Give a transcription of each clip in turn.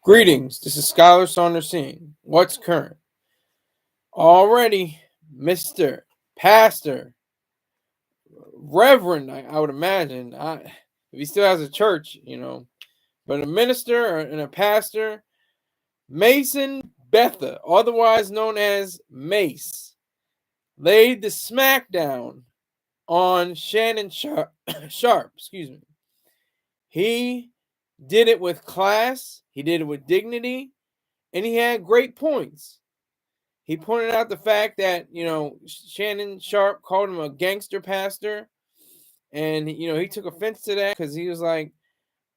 Greetings, this is Scholar Saunders Singh. What's current? Already, Mr. Pastor, Reverend, I would imagine. If he still has a church, but a minister and a pastor, Mason Betha, otherwise known as Mace, laid the smackdown on Shannon Sharpe. Excuse me. He did it with class, he did it with dignity, and he had great points. He pointed out the fact that, Shannon Sharpe called him a gangster pastor. And, he took offense to that because he was like,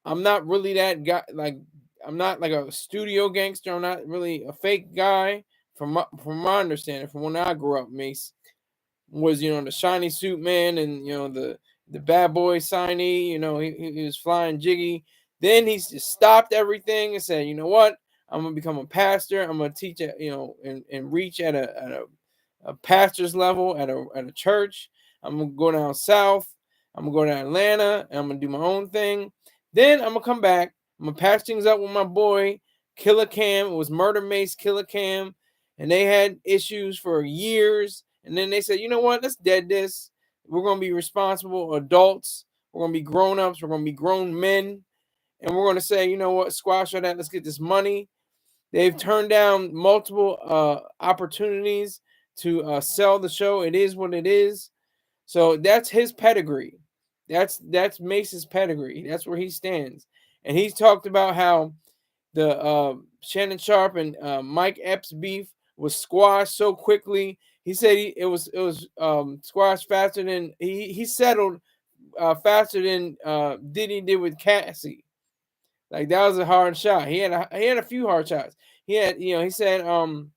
I'm not really that guy. Like, I'm not like a studio gangster. I'm not really a fake guy. From my understanding, from when I grew up, Mace was, the shiny suit man and, the bad boy signee. He was flying jiggy. Then he just stopped everything and said, you know what? I'm gonna become a pastor. I'm gonna teach at and reach at a pastor's level at a church. I'm gonna go down south. I'm gonna go to Atlanta and I'm gonna do my own thing. Then I'm gonna come back. I'm gonna patch things up with my boy Killer Cam. It was Murder Mace Killer Cam, and they had issues for years. And then they said, you know what? Let's dead this. We're gonna be responsible adults. We're gonna be grown ups. We're gonna be grown men, and we're gonna say, you know what? Squash all that. Let's get this money. They've turned down multiple opportunities to sell the show. It is what it is. So that's his pedigree. That's Mace's pedigree. That's where he stands. And he's talked about how the Shannon Sharpe and Mike Epps beef was squashed so quickly. He said it was squashed faster than he settled faster than Diddy did with Cassie. Like that was a hard shot. He had a few hard shots. He had, he said, and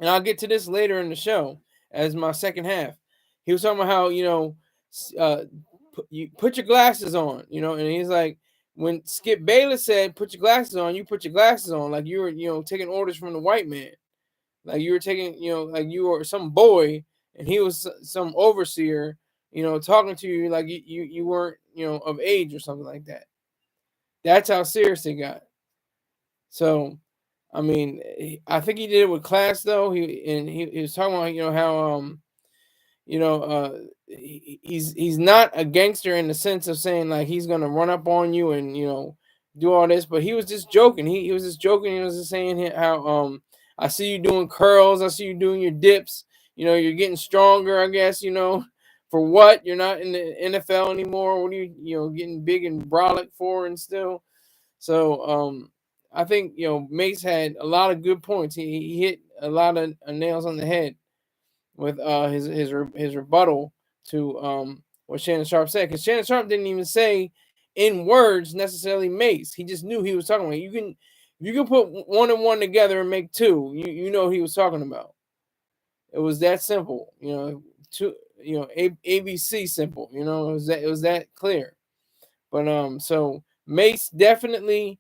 I'll get to this later in the show as my second half. He was talking about how, you put your glasses on, and he's like, when Skip Bayless said, put your glasses on, you put your glasses on, like you were, taking orders from the white man. Like you were taking, like you were some boy and he was some overseer, talking to you like you weren't, of age or something like that. That's how serious it got. So, I mean, I think he did it with class though. He was talking about how he's not a gangster in the sense of saying like he's gonna run up on you and do all this, but he was just joking. He was just joking. He was just saying how I see you doing curls. I see you doing your dips. You're getting stronger. I guess for what you're not in the NFL anymore. What are you getting big and brolic for and still? So I think Mace had a lot of good points. He hit a lot of nails on the head with his rebuttal to what Shannon Sharpe said, because Shannon Sharpe didn't even say in words necessarily Mace. He just knew he was talking about. You can put one and one together and make two. You know he was talking about. It was that simple. Two. ABC simple. It was that clear. But so Mace definitely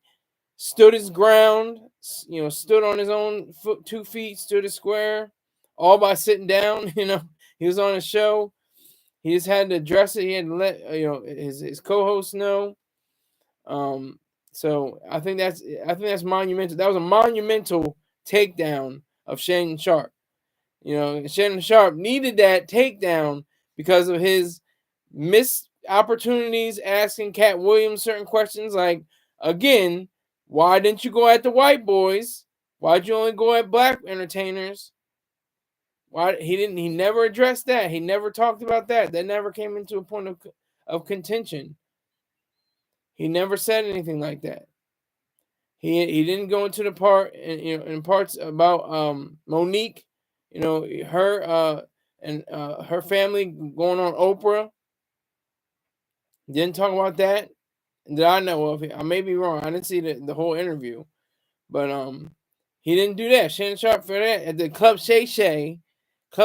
stood his ground. Stood on his own 2 feet. Stood his square, all by sitting down. He was on a show. He just had to address it. He had to let his co-host know. So I think that's monumental. That was a monumental takedown of Shannon Sharpe. Shannon Sharpe needed that takedown because of his missed opportunities asking Cat Williams certain questions. Like, again, why didn't you go at the white boys? Why'd you only go at black entertainers? Why he never addressed that. He never talked about that. That never came into a point of contention. He never said anything like that. He didn't go into the part in parts about Monique, her and her family going on Oprah. Didn't talk about that that I know of. I may be wrong. I didn't see the whole interview, but he didn't do that. Shannon Sharpe for that at the Club Shay Shay. I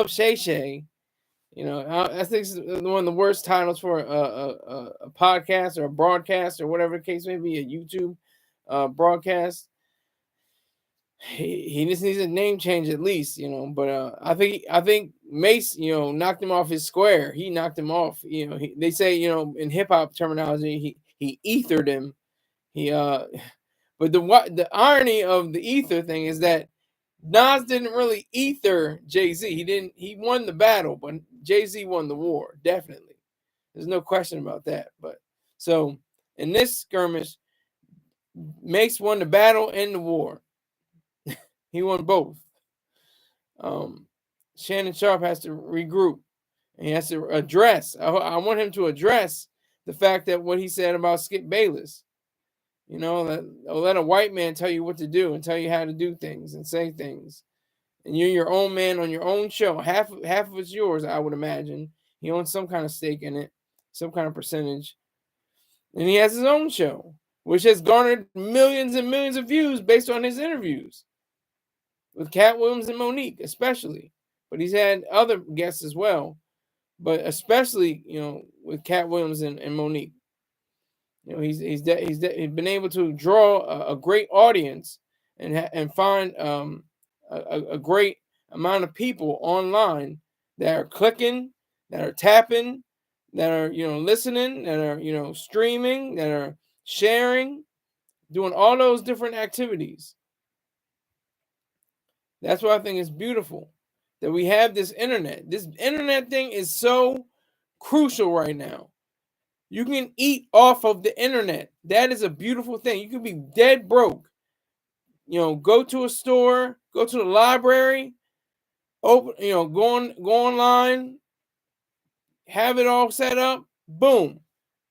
think it's one of the worst titles for a podcast or a broadcast or whatever the case may be, a YouTube broadcast. He just needs a name change at least, But I think Mace, knocked him off his square. He knocked him off. They say, in hip hop terminology, he ethered him. He But the irony of the ether thing is that Nas didn't really ether Jay-Z. He won the battle, but Jay-Z won the war, definitely. There's no question about that. But so in this skirmish, Mace won the battle and the war. He won both. Shannon Sharpe has to regroup. And he has to address. I want him to address the fact that what he said about Skip Bayless. You know, let a white man tell you what to do and tell you how to do things and say things. And you're your own man on your own show. Half of it's yours, I would imagine. He owns some kind of stake in it, some kind of percentage. And he has his own show, which has garnered millions and millions of views based on his interviews with Cat Williams and Monique, especially. But he's had other guests as well, but especially, you know, with Cat Williams and Monique. You know, he's been able to draw a great audience and find a great amount of people online that are clicking, that are tapping, that are, you know, listening, that are, you know, streaming, that are sharing, doing all those different activities. That's why I think it's beautiful that we have this internet. This internet thing is so crucial right now. You can eat off of the internet. That is a beautiful thing. You can be dead broke. You know, go to a store, go to the library, open, you know, go online, have it all set up, boom.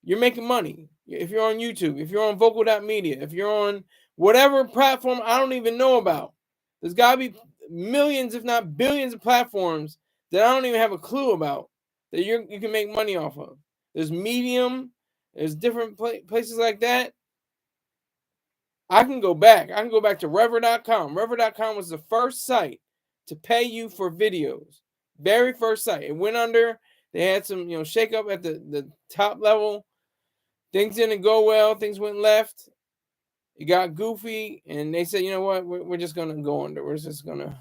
You're making money. If you're on YouTube, if you're on vocal.media, if you're on whatever platform I don't even know about. There's got to be millions, if not billions of platforms that I don't even have a clue about that you can make money off of. There's Medium. There's different places like that. I can go back. I can go back to Rever.com. Rever.com was the first site to pay you for videos. Very first site. It went under. They had some, you know, shake up at the top level. Things didn't go well. Things went left. It got goofy. And they said, you know what? We're just going to go under. We're just going to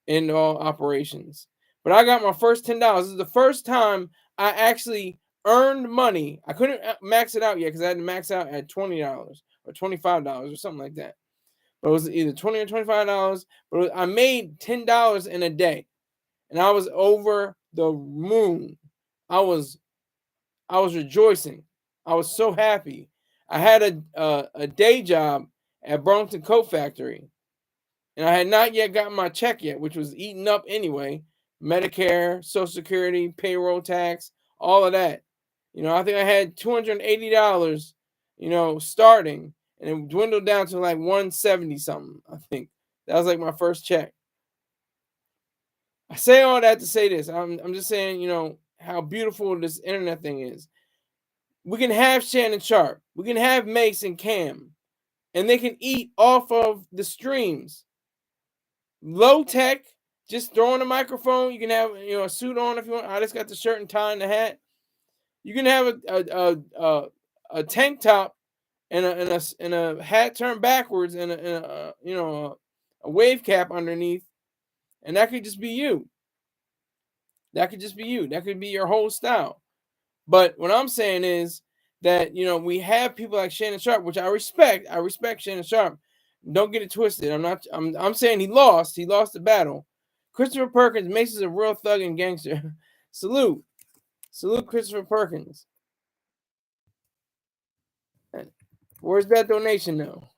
end all operations. But I got my first $10. This is the first time I actually earned money. I couldn't max it out yet because I had to max out at $20 or $25 or something like that. But it was either $20 or $25. But I made $10 in a day, and I was over the moon. I was rejoicing. I was so happy. I had a day job at Burlington Coat Factory, and I had not yet gotten my check yet, which was eaten up anyway. Medicare, Social Security, payroll tax, all of that. You know, I think I had $280, you know, starting, and it dwindled down to like 170 something. I think that was like my first check. I say all that to say this. I'm just saying, you know, how beautiful this internet thing is. We can have Shannon Sharpe, we can have Mace and Cam, and they can eat off of the streams. Low tech, just throwing a microphone. You can have, you know, a suit on if you want. I just got the shirt and tie and the hat. You can have a tank top and a hat turned backwards and a you know, a wave cap underneath, and that could just be you. That could just be you. That could be your whole style. But what I'm saying is that, you know, we have people like Shannon Sharpe, which I respect. I respect Shannon Sharpe. Don't get it twisted. I'm saying he lost. He lost the battle. Christopher Perkins, Mace is a real thug and gangster. Salute. Salute Christopher Perkins. Where's that donation though?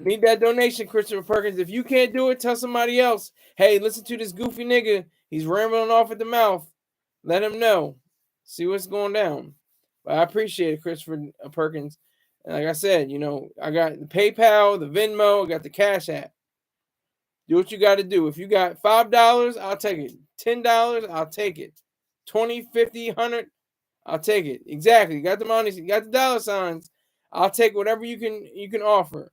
Need that donation, Christopher Perkins. If you can't do it, tell somebody else. Hey, listen to this goofy nigga. He's rambling off at the mouth. Let him know. See what's going down. But I appreciate it, Christopher Perkins. And like I said, you know, I got the PayPal, the Venmo, I got the Cash App. Do what you got to do. If you got $5, I'll take it. $10, I'll take it. 20, 50, 100, I'll take it. Exactly. You got the money, you got the dollar signs. I'll take whatever you can offer.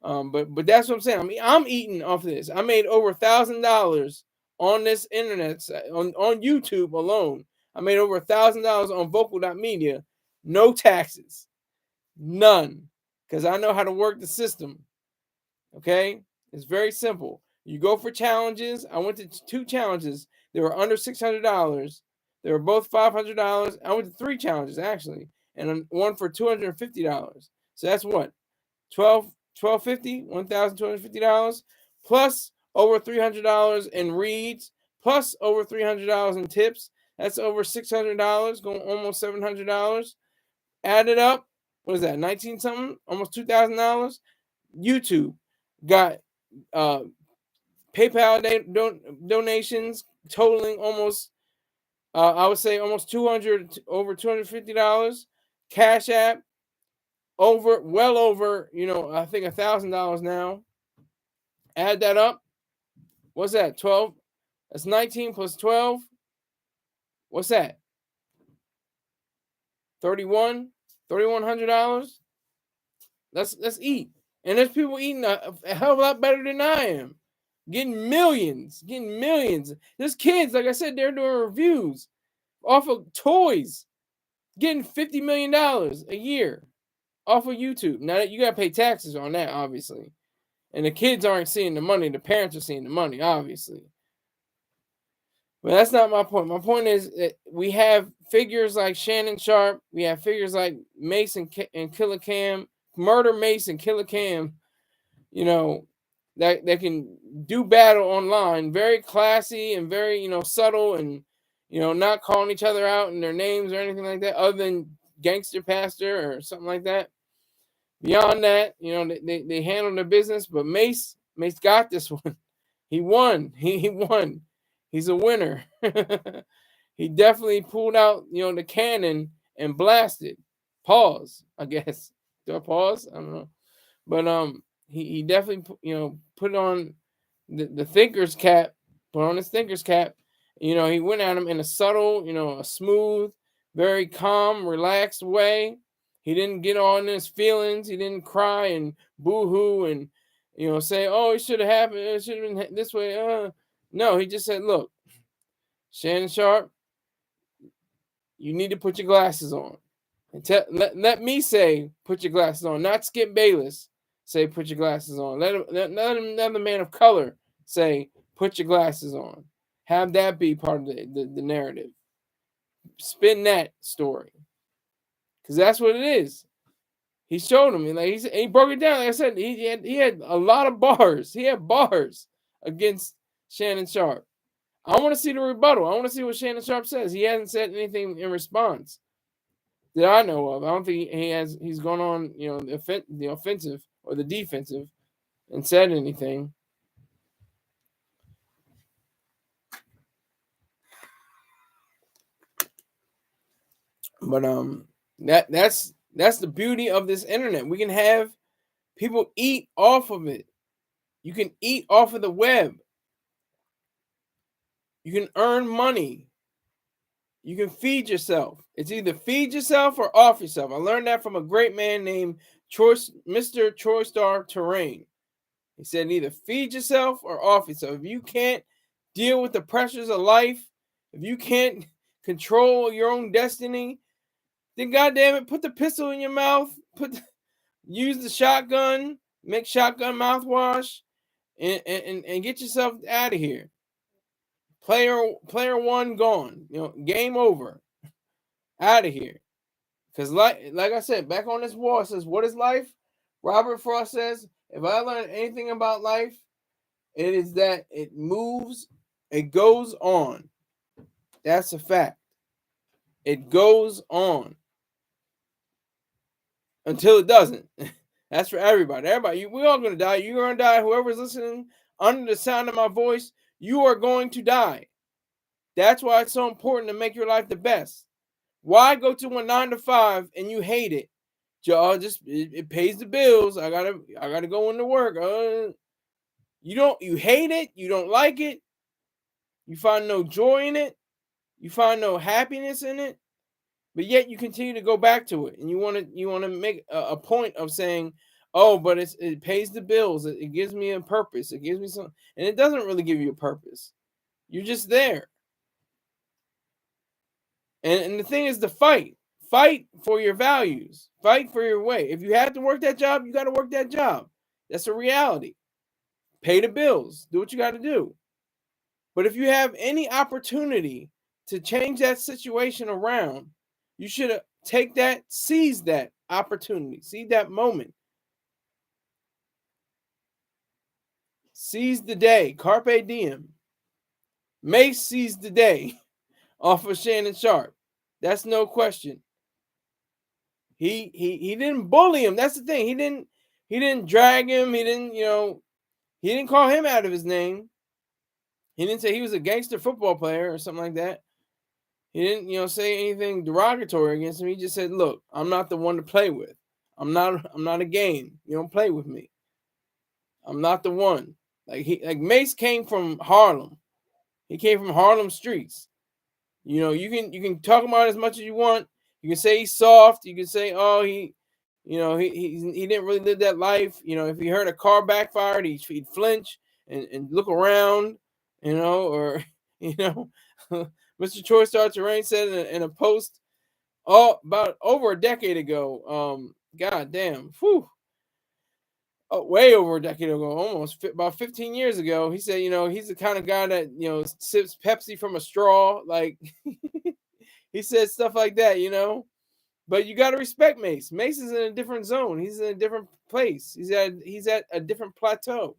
But that's what I'm saying. I mean, I'm eating off of this. I made over $1,000 on this internet on YouTube alone. I made over $1,000 on vocal.media. No taxes. None. Because I know how to work the system. Okay? It's very simple. You go for challenges. I went to 2 challenges. They were under $600. They were both $500. I went to 3 challenges, actually. and one for $250. So that's what? $1,250 plus over $300 in reads, plus over $300 in tips. That's over $600, going almost $700. Added up, what is that? 19 something, almost $2,000. YouTube got PayPal donations totaling almost, I would say almost over $250. Cash App well over, I think $1,000 now. Add that up. What's that? 12. That's 19 plus 12. What's that? $3,100. Let's eat. And there's people eating a hell of a lot better than I am. Getting millions. There's kids, like I said, they're doing reviews off of toys, getting $50 million a year off of YouTube. Now, you got to pay taxes on that, obviously. And the kids aren't seeing the money. The parents are seeing the money, obviously. But that's not my point. My point is that we have figures like Shannon Sharpe. We have figures like Mace and Killer Cam, Murder Mace and Killer Cam, that can do battle online, very classy and very, subtle, and, not calling each other out in their names or anything like that, other than Gangster Pastor or something like that. Beyond that, they handle their business, but Mace got this one. He won. He won. He's a winner. He definitely pulled out, the cannon and blasted. Pause, I guess. Do I pause? I don't know. But he definitely, put on the thinker's cap. Put on his thinker's cap. He went at him in a subtle, a smooth, very calm, relaxed way. He didn't get on his feelings. He didn't cry and boo-hoo and, say, oh, it should have happened. It should have been this way. No, he just said, look, Shannon Sharpe, you need to put your glasses on. And let me say, put your glasses on. Not Skip Bayless say, put your glasses on. Let another man of color say, put your glasses on. Have that be part of the narrative. Spin that story. Because that's what it is. He showed him. He broke it down. Like I said, he had a lot of bars. He had bars against Shannon Sharpe. I want to see the rebuttal. I want to see what Shannon Sharpe says. He hasn't said anything in response that I know of. I don't think he has. He's gone on, the offensive or the defensive and said anything. But that's the beauty of this internet. We can have people eat off of it. You can eat off of the web. You can earn money. You can feed yourself. It's either feed yourself or off yourself. I learned that from a great man named Mr. Troy Star Terrain. He said either feed yourself or off yourself. If you can't deal with the pressures of life, if you can't control your own destiny, then goddamn it, put the pistol in your mouth. Use the shotgun. Make shotgun mouthwash, and get yourself out of here. Player one gone. Game over. Out of here. Because like I said, back on this wall, it says, what is life? Robert Frost says, if I learned anything about life, it is that it moves, it goes on. That's a fact. It goes on. Until it doesn't. That's for everybody. We're all going to die. You're going to die. Whoever's listening under the sound of my voice, you are going to die. That's why it's so important to make your life the best. Why go to a 9 to 5 and you hate it? It pays the bills. I gotta go into work. You hate it. You don't like it. You find no joy in it. You find no happiness in it. But yet you continue to go back to it, and you want to make a point of saying, "Oh, but it pays the bills. It gives me a purpose. It gives me some," and it doesn't really give you a purpose. You're just there. And the thing is to fight for your values, fight for your way. If you have to work that job, you got to work that job. That's a reality. Pay the bills. Do what you got to do. But if you have any opportunity to change that situation around, you should Take that, seize that opportunity, seize that moment. Seize the day. Carpe diem. Mace seized the day off of Shannon Sharpe. That's no question. He didn't bully him. That's the thing. He didn't drag him. He didn't call him out of his name. He didn't say he was a gangster football player or something like that. He didn't, say anything derogatory against him. He just said, "Look, I'm not the one to play with. I'm not a game. You don't play with me. I'm not the one." Like Mace came from Harlem. He came from Harlem streets. You can talk about it as much as you want. You can say he's soft. You can say, oh, he didn't really live that life. If he heard a car backfired, he'd flinch and look around. Or Mr. Troy Star Terrain said in a post about over a decade ago. God damn, way over a decade ago, almost about 15 years ago. He said, he's the kind of guy that sips Pepsi from a straw. Like he said stuff like that, But you got to respect Mace. Mace is in a different zone. He's in a different place. He's at a different plateau.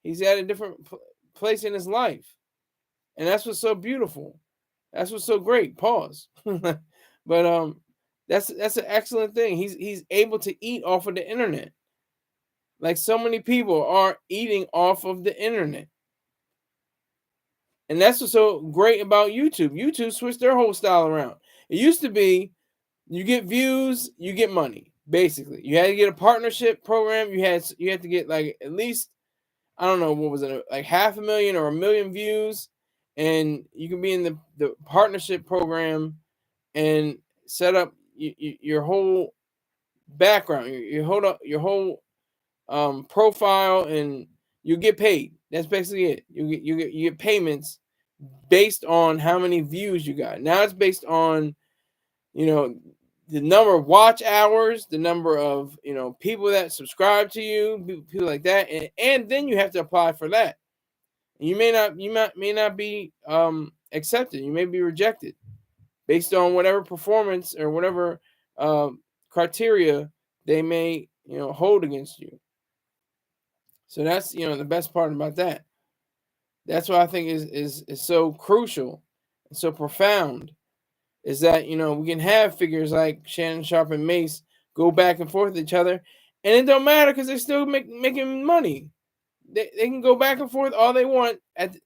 He's at a different place in his life, and that's what's so beautiful. That's what's so great. Pause. But that's an excellent thing. He's able to eat off of the internet, like so many people are eating off of the internet. And that's what's so great about YouTube. YouTube switched their whole style around. It used to be you get views, you get money. Basically, you had to get a partnership program. You had to get like at least, I don't know, what was it, like 500,000 or 1 million views, and you can be in the partnership program and set up your whole background, your whole profile, and you get paid. That's basically it. You get payments based on how many views you got. Now it's based on the number of watch hours, the number of people that subscribe to you, people like that, and then you have to apply for that. And you may not be accepted. You may be rejected based on whatever performance or whatever criteria they may hold against you. So that's the best part about that. That's what I think is so crucial and so profound, is that we can have figures like Shannon Sharpe and Mace go back and forth with each other, and it don't matter because they're still making money. They can go back and forth all they want at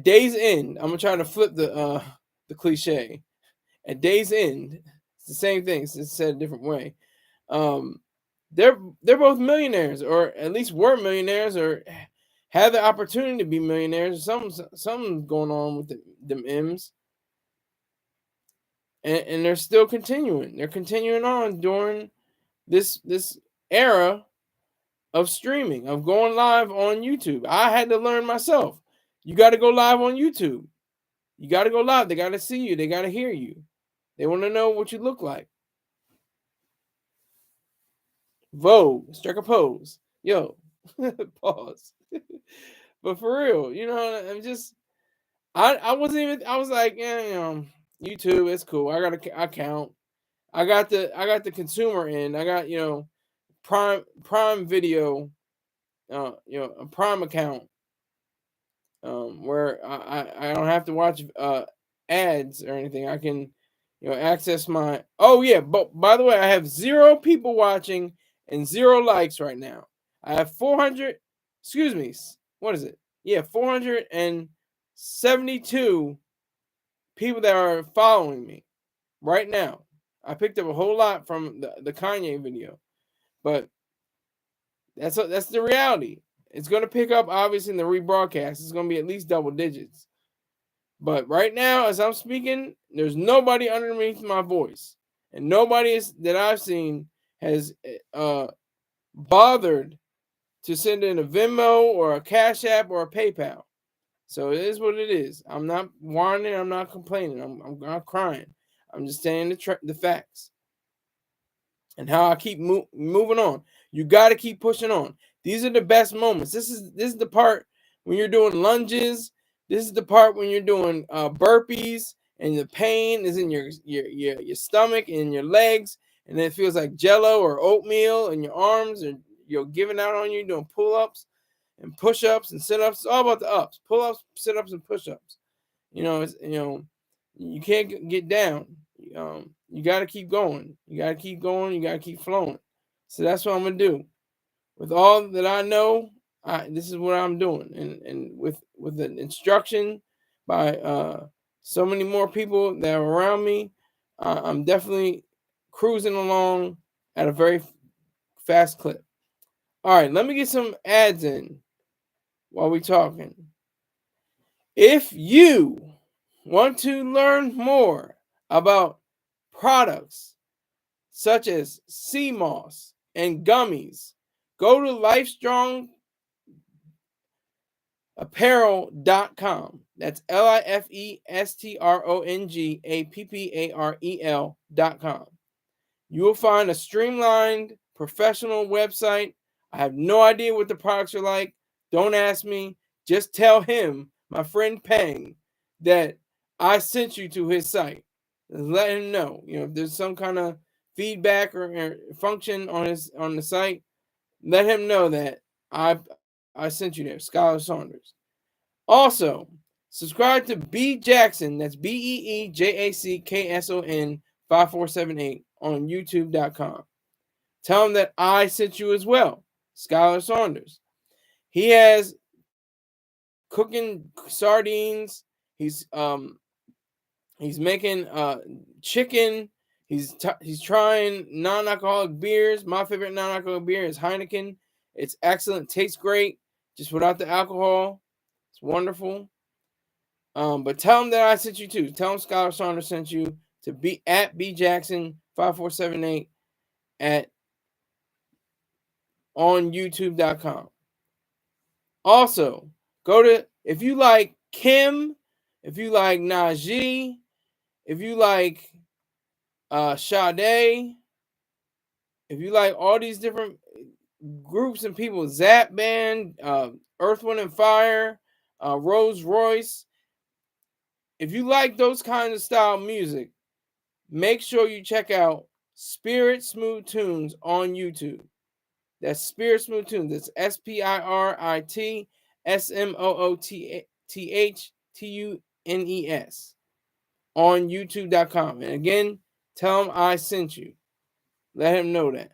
day's end. I'm gonna try to flip the cliche. At day's end, it's the same thing. It's said a different way. They're both millionaires, or at least were millionaires, or have the opportunity to be millionaires. Something's going on with them M's, and they're still continuing. They're continuing on during this era of streaming, of going live on YouTube. I had to learn myself. You got to go live on YouTube. You got to go live. They got to see you. They got to hear you. They want to know what you look like. Vogue, strike a pose. Yo, pause. But for real, I'm just, I wasn't even, I was like, yeah, YouTube, it's cool. I got an account. I got the consumer end. I got, Prime Video, a Prime account, where I don't have to watch ads or anything. I can, access my. Oh yeah, but by the way, I have 0 people watching and 0 likes right now. I have 400. Excuse me. What is it? Yeah, 472 people that are following me right now. I picked up a whole lot from the Kanye video, but that's the reality. It's going to pick up, obviously, in the rebroadcast. It's going to be at least double digits. But right now, as I'm speaking, there's nobody underneath my voice. And nobody that I've seen has bothered to send in a Venmo or a Cash App or a PayPal. So it is what it is. I'm not whining. I'm not complaining. I'm not crying. I'm just saying the facts. And how I keep moving on. You got to keep pushing on. These are the best moments. This is the part when you're doing lunges. This is the part when you're doing burpees and the pain is in your stomach and your legs, and it feels like jello or oatmeal in your arms, and you're giving out on you doing pull-ups and push-ups and sit-ups. It's all about the ups, pull-ups, sit-ups, and push-ups. You can't get down. You got to keep going. You got to keep going. You got to keep flowing. So that's what I'm gonna do. With all that I know, this is what I'm doing, and with the instruction by so many more people that are around me, I'm definitely cruising along at a very fast clip. All right, let me get some ads in while we're talking. If you want to learn more about products such as sea moss and gummies, go to lifestrongapparel.com. That's lifestrongapparel.com. You will find a streamlined, professional website. I have no idea what the products are like. Don't ask me. Just tell him, my friend Peng, that I sent you to his site. Let him know. If there's some kind of feedback or function on the site, let him know that I sent you there, Scholar Saunders. Also, subscribe to B Jackson. That's BEEJACKSON 5478 on YouTube.com. Tell him that I sent you as well, Scholar Saunders. He has cooking sardines. He's making chicken. He's trying non-alcoholic beers. My favorite non-alcoholic beer is Heineken. It's excellent. Tastes great, just without the alcohol. It's wonderful. But tell him that I sent you too. Tell him Scholar Saunders sent you to be at bjackson5478 on YouTube.com. Also, go to, if you like Kim, if you like Najee, if you like Sade, if you like all these different groups and people, Zap Band, Earth, Wind, and Fire, Rolls Royce, if you like those kinds of style music, make sure you check out Spirit Smooth Tunes on YouTube. That's Spirit Smooth Tunes. That's SPIRITSMOOTHTUNES on YouTube.com. And again, tell him I sent you. Let him know that.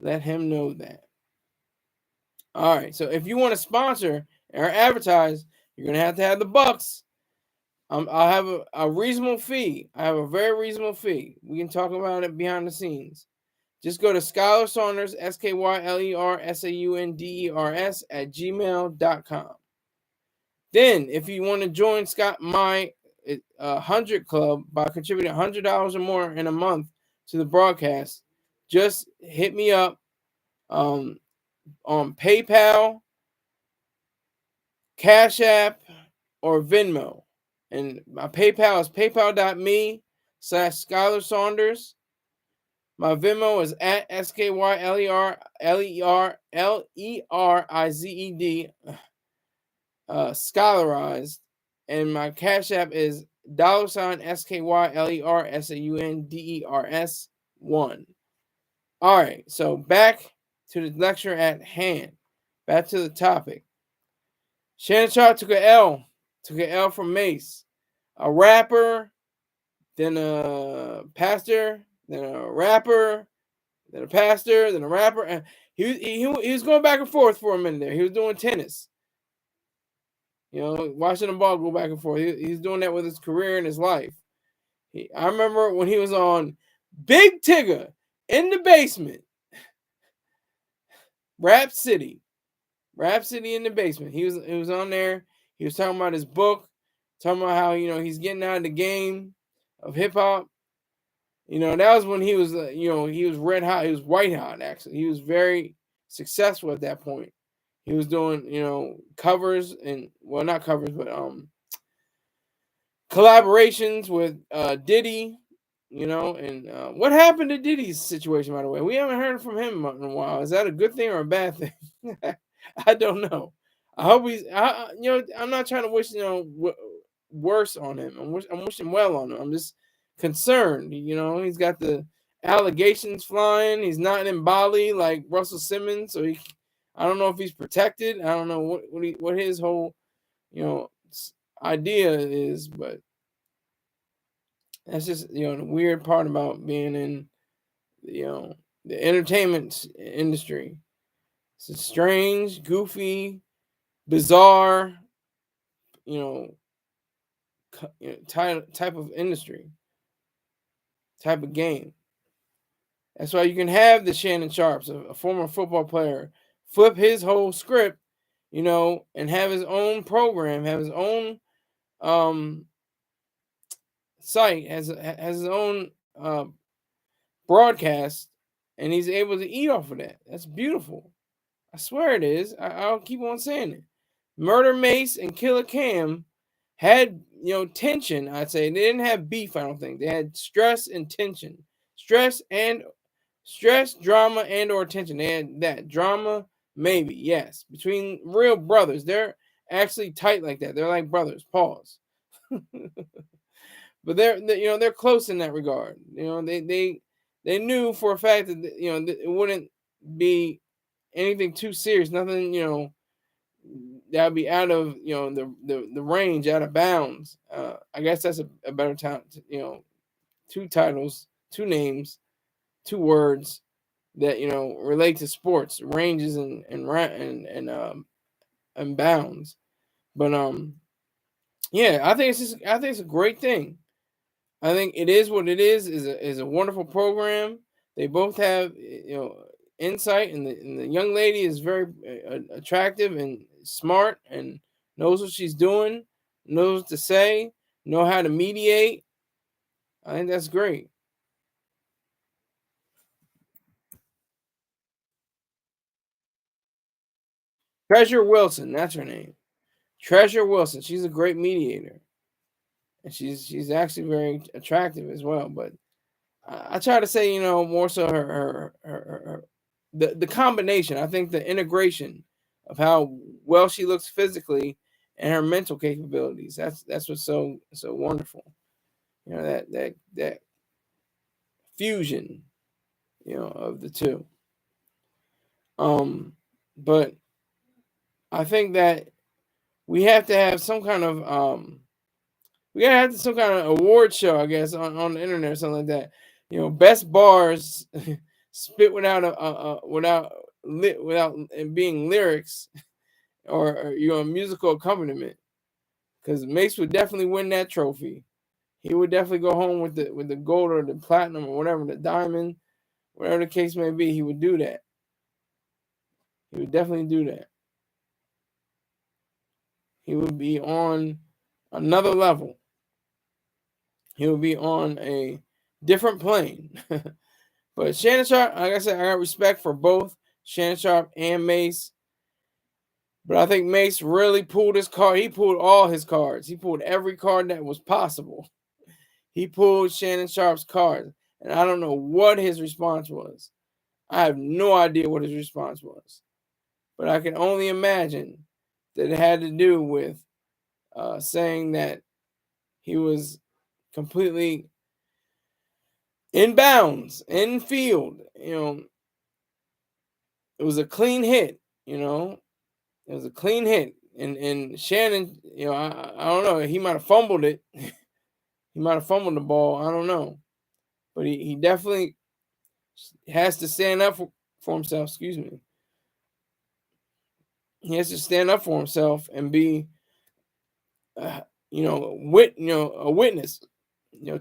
Let him know that. All right. So if you want to sponsor or advertise, you're going to have the bucks. I'll have a reasonable fee. I have a very reasonable fee. We can talk about it behind the scenes. Just go to Scholar Saunders, SKYLERSAUNDERS at gmail.com. Then, if you want to join my 100 Club by contributing $100 or more in a month to the broadcast, just hit me up on PayPal, Cash App, or Venmo. And my PayPal is paypal.me/Scholar Saunders. My Venmo is at SKYLERLERIZED scholarized. And my Cash App is $SKYLERSAUNDERS1. All right, so back to the lecture at hand. Back to the topic. Shannon Sharpe took an L from Mace. A rapper, then a pastor, then a rapper, then a pastor, then a rapper. And he was going back and forth for a minute there. He was doing tennis. Watching the ball go back and forth. He's doing that with his career and his life. I remember when he was on Big Tigger in the basement. Rap City in the basement. He was on there. He was talking about his book, talking about how he's getting out of the game of hip hop. That was when he was he was red hot. He was white hot actually. He was very successful at that point. He was doing covers and not covers but collaborations with Diddy. And what happened to Diddy's situation, by the way? We haven't heard from him in a while. Is that a good thing or a bad thing? I don't know. I hope he's. I'm not trying to wish worse on him. I'm wishing well on him. I'm just concerned. He's got the allegations flying. He's not in Bali like Russell Simmons, so I don't know if he's protected. I don't know what his whole idea is, but that's just the weird part about being in the entertainment industry. It's a strange, goofy, bizarre, you know, type of industry, type of game. That's why you can have the Shannon Sharps, a former football player, flip his whole script, and have his own program, have his own site, has his own broadcast, and he's able to eat off of that. That's beautiful. I swear it is. I'll keep on saying it. Murder Mace and Killer Cam had tension. I'd say they didn't have beef. I don't think they had stress and tension, stress, drama, and or tension. They had that drama, maybe yes, between real brothers. They're actually tight like that. They're like brothers. Pause. But they're close in that regard. They knew for a fact that it wouldn't be anything too serious. Nothing that would be out of the range, out of bounds. I guess that's a better time. Two titles, two names, two words that relate to sports, ranges and bounds. But yeah, I think it's a great thing. I think it is what it is a wonderful program. They both have insight, and the young lady is very attractive and smart and knows what she's doing, knows what to say, know how to mediate. I think that's great. Treasure Wilson, that's her name. Treasure Wilson. She's a great mediator, and she's actually very attractive as well. But I try to say, more so the combination. I think the integration of how well she looks physically and her mental capabilities. That's what's so wonderful. That fusion, of the two. But I think that we have to have some kind of we gotta have some kind of award show, I guess, on the internet or something like that. Best bars spit without without being lyrics or musical accompaniment. Because Mace would definitely win that trophy. He would definitely go home with the gold or the platinum or whatever, the diamond, whatever the case may be. He would do that. He would definitely do that. He would be on another level. He would be on a different plane. But Shannon Sharpe, like I said, I got respect for both Shannon Sharpe and Mace. But I think Mace really pulled his card. He pulled all his cards. He pulled every card that was possible. He pulled Shannon Sharpe's card. And I don't know what his response was. I have no idea what his response was. But I can only imagine that it had to do with saying that he was completely in bounds, in field. It was a clean hit. It was a clean hit. And Shannon, I don't know. He might have fumbled it. He might have fumbled the ball. I don't know. But he definitely has to stand up for himself. Excuse me. He has to stand up for himself and be, a witness,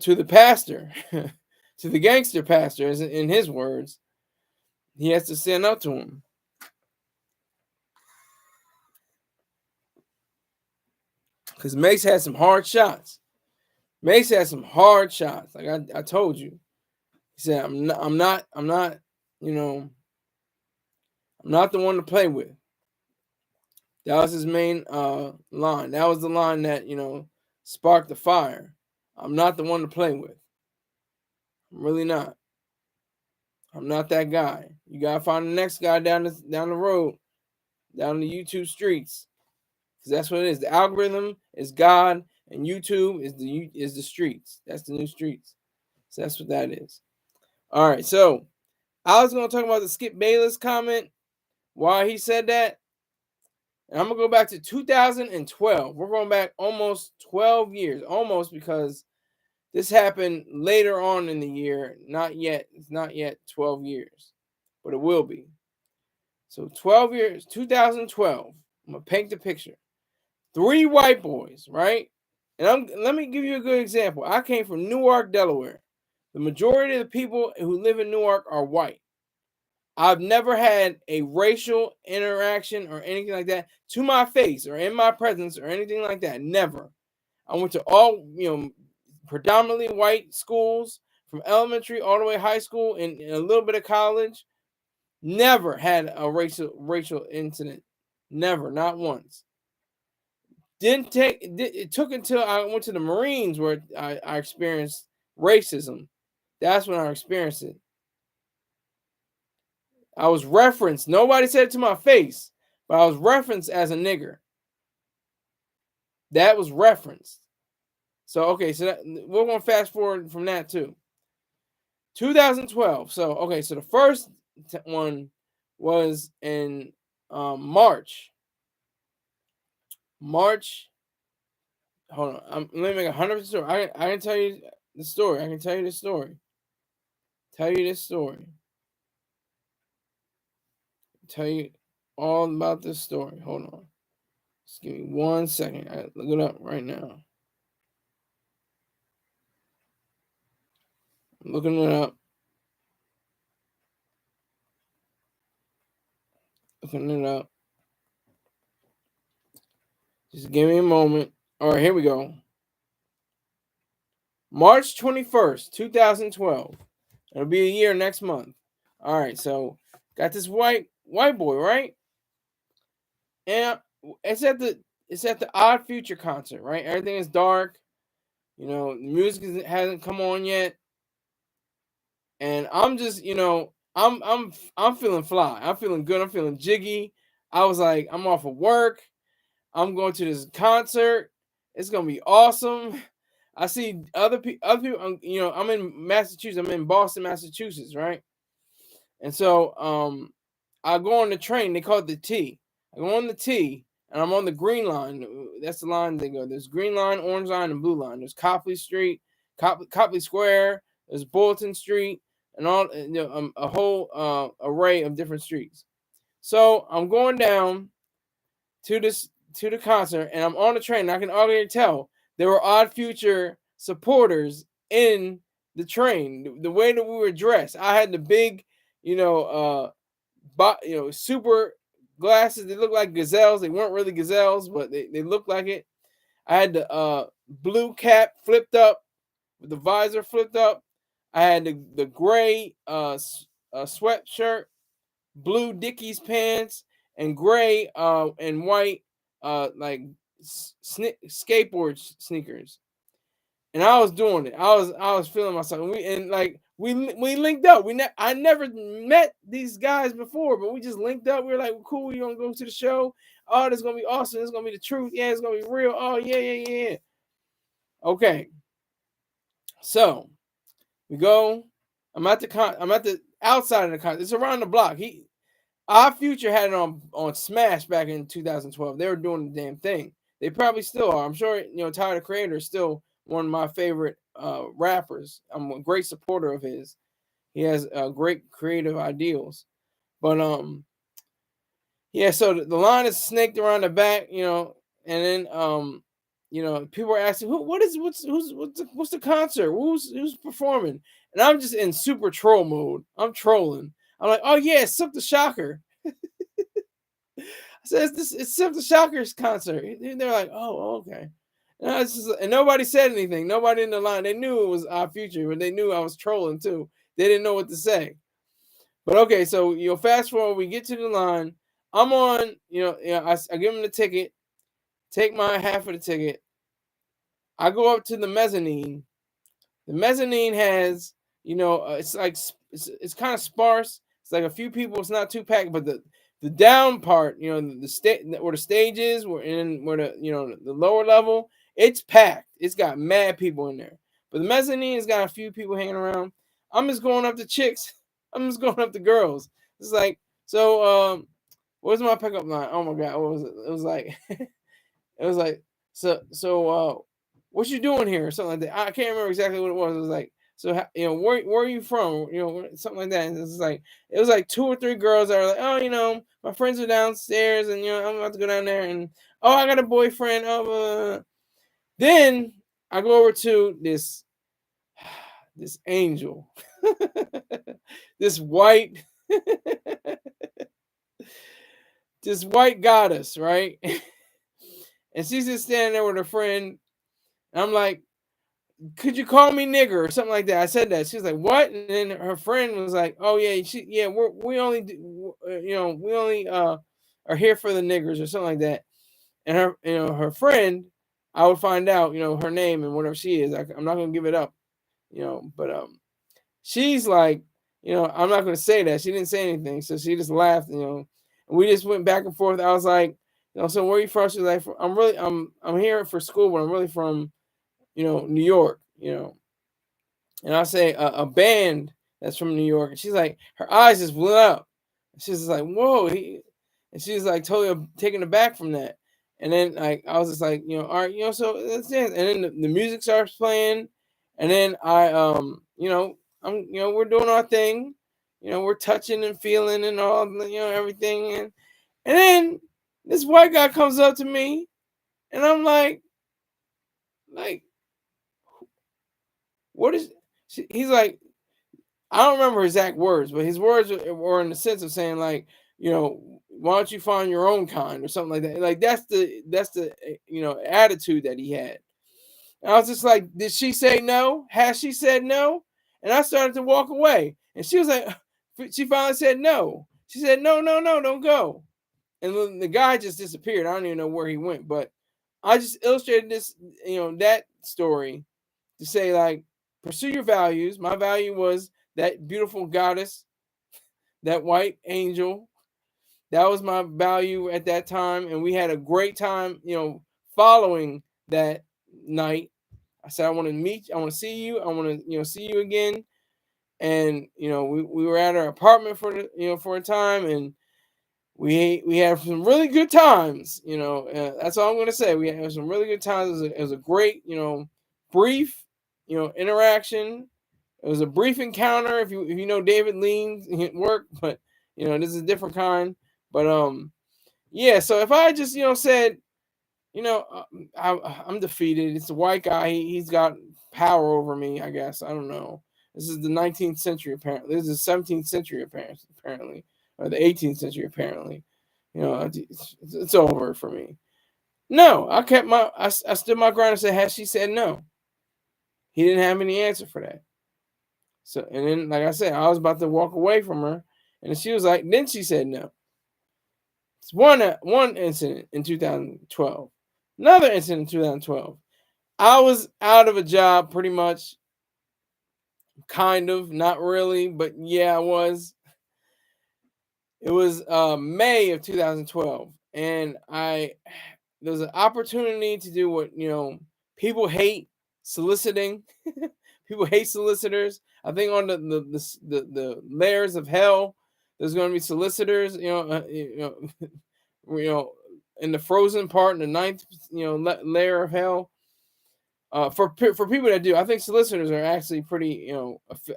to the pastor, to the gangster pastor, as in his words. He has to stand up to him. Because Mace had some hard shots. Mace had some hard shots. Like I told you. He said, I'm not, I'm not the one to play with. That was his main line. That was the line that, sparked the fire. I'm not the one to play with. I'm really not. I'm not that guy. You gotta find the next guy down the road, down the YouTube streets. because that's what it is. The algorithm is God, and YouTube is the streets. That's the new streets. So that's what that is. All right, so I was going to talk about the Skip Bayless comment, why he said that. And I'm going to go back to 2012. We're going back almost 12 years, almost, because this happened later on in the year. Not yet. It's not yet 12 years, but it will be. So 12 years, 2012. I'm going to paint the picture. 3 white boys, right? And let me give you a good example. I came from Newark, Delaware. The majority of the people who live in Newark are white. I've never had a racial interaction or anything like that to my face or in my presence or anything like that. Never. I went to all, predominantly white schools from elementary all the way high school and a little bit of college. Never had a racial incident. Never, not once. It took until I went to the Marines where I experienced racism. That's when I experienced it. I was referenced. Nobody said it to my face, but I was referenced as a nigger. That was referenced. So, okay, so we're going to fast forward from that too. 2012. So, okay, so the first one was in March. Hold on. Let me make 100% story. I can tell you the story. I can tell you the story. Tell you this story. Tell you all about this story. Hold on. Just give me 1 second. I look it up right now. I'm looking it up. Looking it up. Just give me a moment. All right, here we go. March 21st, 2012. It'll be a year next month. All right, so got this white boy, right? And it's at the Odd Future concert, right? Everything is dark. The music hasn't come on yet. And I'm just, I'm feeling fly. I'm feeling good. I'm feeling jiggy. I was like, I'm off of work. I'm going to this concert. It's gonna be awesome. I see other people. I'm in Massachusetts. I'm in Boston, Massachusetts, right? And so, I go on the train. They call it the T. I go on the T, and I'm on the green line. That's the line they go. There's green line, orange line, and blue line. There's Copley Street, Copley Square. There's Bulletin Street, and all a whole array of different streets. So I'm going down to the concert, and I'm on the train. And I can already tell there were Odd Future supporters in the train. The way that we were dressed, I had the big, super glasses. They looked like gazelles. They weren't really gazelles, but they looked like it. I had the blue cap flipped up with the visor flipped up. I had the gray sweatshirt, blue Dickies pants, and gray and white skateboard sneakers. And I was doing it. I was feeling myself. We linked up. I never met these guys before, but we just linked up. We were like, well, cool, you gonna go to the show? Oh, this is gonna be awesome. This is gonna be the truth. Yeah, it's gonna be real. Oh, yeah. Okay. So we go. I'm at the outside of the concert. It's around the block. Our Future had it on Smash back in 2012. They were doing the damn thing. They probably still are. I'm sure, Tyler the Creator is still one of my favorite rappers. I'm a great supporter of his. He has great creative ideals. But yeah, so the line is snaked around the back, and then people are asking what's the concert? Who's performing? And I'm just in super troll mode. I'm trolling. I'm like, oh yeah, it's Silk the Shocker. I said it's Silk the Shocker's concert. And they're like, oh, okay. And nobody said anything. Nobody in the line. They knew it was Our Future, but they knew I was trolling too. They didn't know what to say. But okay, so fast forward, we get to the line. I'm on, I give them the ticket, take my half of the ticket. I go up to the mezzanine. The mezzanine has, it's like it's kind of sparse. It's like a few people. It's not too packed, but The down part, the where the stage is, where the lower level, it's packed. It's got mad people in there. But the mezzanine has got a few people hanging around. I'm just going up to chicks. I'm just going up to girls. It's like, so what's my pickup line? Oh my god, what was it? It was like it was like, what you doing here? Or something like that. I can't remember exactly what it was. It was like, so where are you from? Something like that. And it was like 2 or 3 girls that were like, oh, my friends are downstairs, and I'm about to go down there, and oh, I got a boyfriend. Then I go over to this angel, this white this white goddess, right? And she's just standing there with her friend. And I'm like, could you call me nigger or something like that? I said that. She was like, what? And then her friend was like, oh yeah, we only are here for the niggers or something like that. And her friend, I would find out, her name and whatever she is. I'm not gonna give it up, but she's like, I'm not gonna say that. She didn't say anything, so she just laughed, and we just went back and forth. I was like, so where are you from? She's like, I'm here for school, but I'm really from, New York, And I say a band that's from New York, and she's like, her eyes just blew up. She's just like, whoa, and she's like totally taken aback from that. And then like I was just like, all right, so let's dance. And then the music starts playing, and then we're doing our thing, we're touching and feeling and all, everything, and then this white guy comes up to me, and I'm like, what is? He's like, I don't remember exact words, but his words were in the sense of saying like, why don't you find your own kind or something like that. Like that's the attitude that he had. And I was just like, did she say no? Has she said no? And I started to walk away, and she was like, she finally said no. She said no, no, no, don't go. And then the guy just disappeared. I don't even know where he went, but I just illustrated this, that story to say like, pursue your values. My value was that beautiful goddess, that white angel. That was my value at that time, and we had a great time, following that night. I said, I want to see you, I want to, see you again. And we were at our apartment for a time, and we had some really good times. That's all I'm going to say. We had some really good times. It was a great, brief, interaction. It was a brief encounter. If you know David Lean's work, but this is a different kind. But yeah. So if I just said, I'm defeated. It's a white guy. He's got power over me. I guess I don't know. This is the 19th century apparently. This is the 17th century apparently, or the 18th century apparently. It's over for me. No, I stood my ground and said, has she said no? He didn't have any answer for that. So, and then, like I said, I was about to walk away from her, and she was like, then she said no. It's one incident in 2012. Another incident in 2012. I was out of a job pretty much, kind of, not really, but yeah, I was. It was May of 2012, and there was an opportunity to do what people hate, soliciting. People hate solicitors. I think on the layers of hell, there's going to be solicitors. In the frozen part, in the ninth, layer of hell. For people that do, I think solicitors are actually pretty.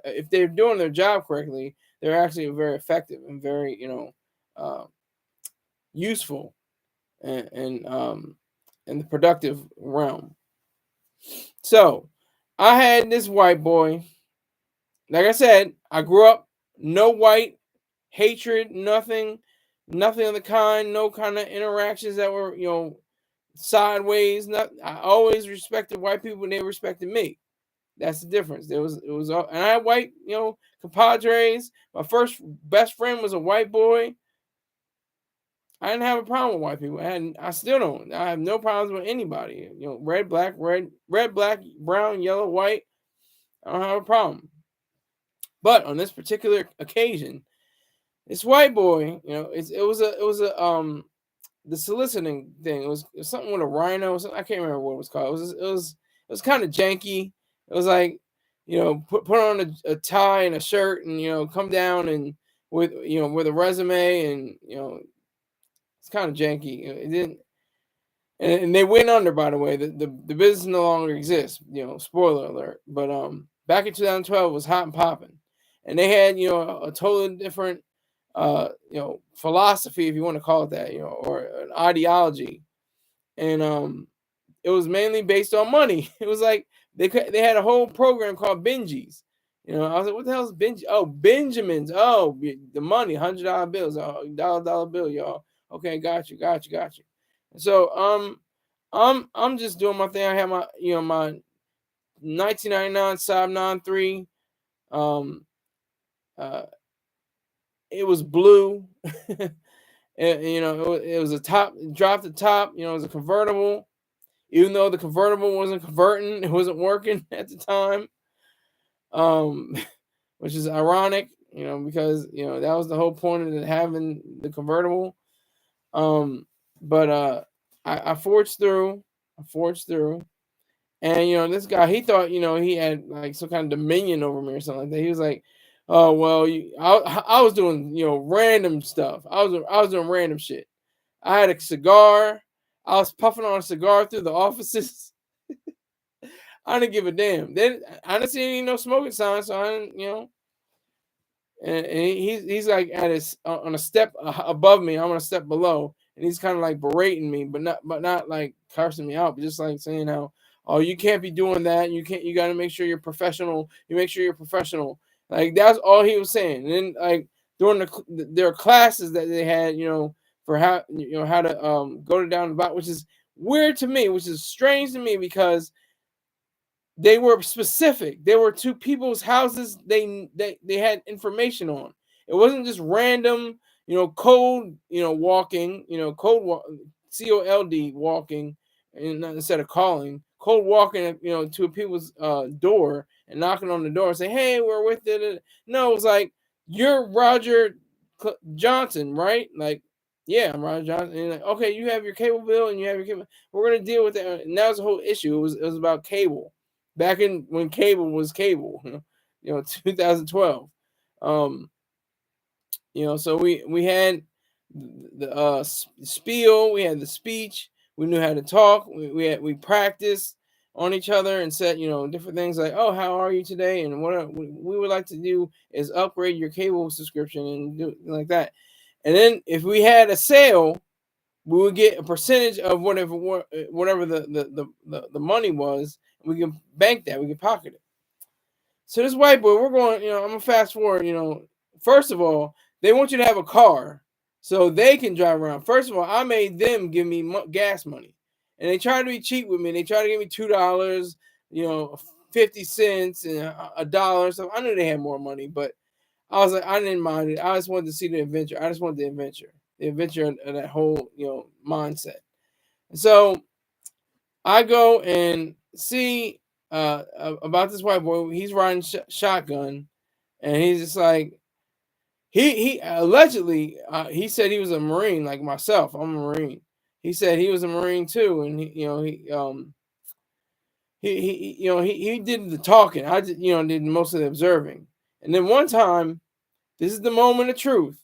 If they're doing their job correctly, they're actually very effective and very useful, and in the productive realm. So I had this white boy. Like I said, I grew up no white hatred, nothing of the kind, no kind of interactions that were sideways. I always respected white people, and they respected me. That's the difference. It was and I had white compadres. My first best friend was a white boy. I didn't have a problem with white people. I still don't. I have no problems with anybody. Red, black, brown, yellow, white. I don't have a problem. But on this particular occasion, This white boy, it was a the soliciting thing. It was something with a rhino. I can't remember what it was called. It was kind of janky. It was like, put on a tie and a shirt, and come down and with a resume, and it's kind of janky. It didn't, and they went under, by the way. The business no longer exists. Spoiler alert. But back in 2012, it was hot and popping, and they had a totally different philosophy, if you want to call it that, or an ideology, and it was mainly based on money. It was like they had a whole program called Benjis. I was like, what the hell is Benji? Oh, Benjamins. Oh, the money, $100 bills, dollar bill, y'all. Okay, got you. So I'm just doing my thing. I have my my 1999 Saab 93. Uh, it was blue. And, it was a top, dropped the top. It was a convertible. Even though the convertible wasn't converting, it wasn't working at the time. Which is ironic, because that was the whole point of having the convertible. But I forged through. And this guy, he thought he had like some kind of dominion over me or something like that. He was like, "Oh well, I was doing random stuff. I was doing random shit. I had a cigar. I was puffing on a cigar through the offices. I didn't give a damn. Then I didn't see any no smoking signs, so I didn't. And he's like at his on a step above me. I'm on a step below, and he's kind of like berating me, but not like cursing me out, but just like saying how, oh, you can't be doing that. You can't. You got to make sure you're professional. You make sure you're professional. Like that's all he was saying. And then like during their classes that they had, for how how to go down the block, which is weird to me, which is strange to me because they were specific. They were to people's houses they had information on. It wasn't just random, cold, walking, COLD walking, and instead of calling, cold walking, to people's door and knocking on the door and say, "Hey, we're with it." No, it was like, "You're Roger Johnson, right?" Like, "Yeah, I'm Roger Johnson." And like, "Okay, you have your cable bill and you have your cable. We're gonna deal with that." And that was the whole issue. It was about cable. Back in when cable was cable, 2012. Um, so we had the spiel, we had the speech, we knew how to talk, we practiced on each other and said, different things like, "Oh, how are you today?" And what we would like to do is upgrade your cable subscription and do like that. And then if we had a sale, we would get a percentage of whatever the money was. We can bank that. We can pocket it. So this white boy, we're going. I'm gonna fast forward. First of all, they want you to have a car so they can drive around. First of all, I made them give me gas money, and they tried to be cheap with me. They tried to give me $2, 50 cents, and a dollar. So I knew they had more money, but I was like, I didn't mind it. I just wanted to see the adventure. I just wanted the adventure of that whole mindset. And so I go and see about this white boy. He's riding shotgun, and he's just like he allegedly he said he was a Marine like myself. I'm a Marine. He said he was a Marine too, and he did the talking. I did most of the observing. And then one time, this is the moment of truth.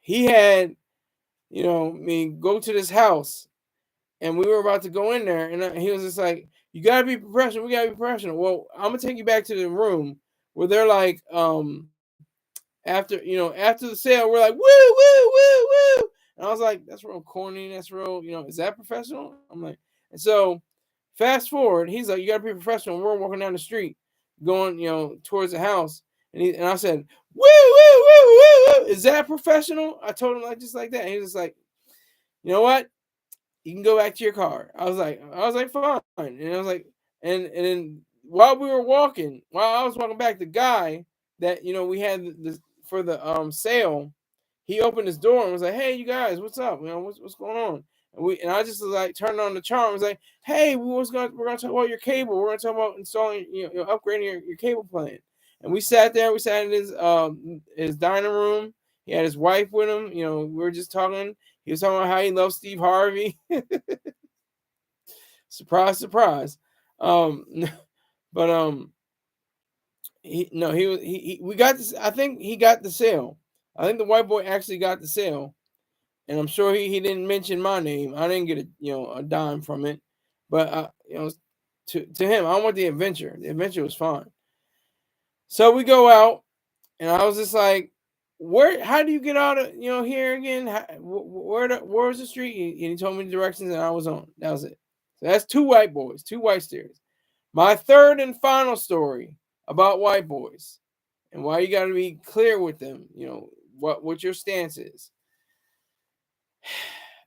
He had me go to this house, and we were about to go in there, and he was just like, "You gotta be professional. We gotta be professional." Well, I'm gonna take you back to the room where they're like, after the sale, we're like, "Woo, woo, woo, woo," and I was like, "That's real corny. That's real. Is that professional?" I'm like, and so fast forward, he's like, "You gotta be professional." We're walking down the street, going, towards the house, and I said, "Woo, woo, woo, woo, woo. Is that professional?" I told him like just like that. And he was like, "You know what? You can go back to your car." I was like, "Fine." And I was like, and then while I was walking back, the guy that we had for the sale, he opened his door and was like, "Hey, you guys, what's up? What's going on?" And I just was like turned on the charm. I was like, "Hey, we're gonna talk about your cable. We're gonna talk about installing, upgrading your cable plan." And we sat there. We sat in his dining room. He had his wife with him. You know, we were just talking. He was talking about how he loves Steve Harvey. Surprise, surprise. Um, but he no, he was he we got this. I think he got the sale. I think the white boy actually got the sale, and I'm sure he didn't mention my name. I didn't get a dime from it, but to him, I want the adventure. The adventure was fun. So we go out, and I was just like, "Where? How do you get out of here again? Where's the street?" And he told me the directions, and I was on. That was it. So that's two white boys, two white steers. My third and final story about white boys and why you got to be clear with them. You know what your stance is.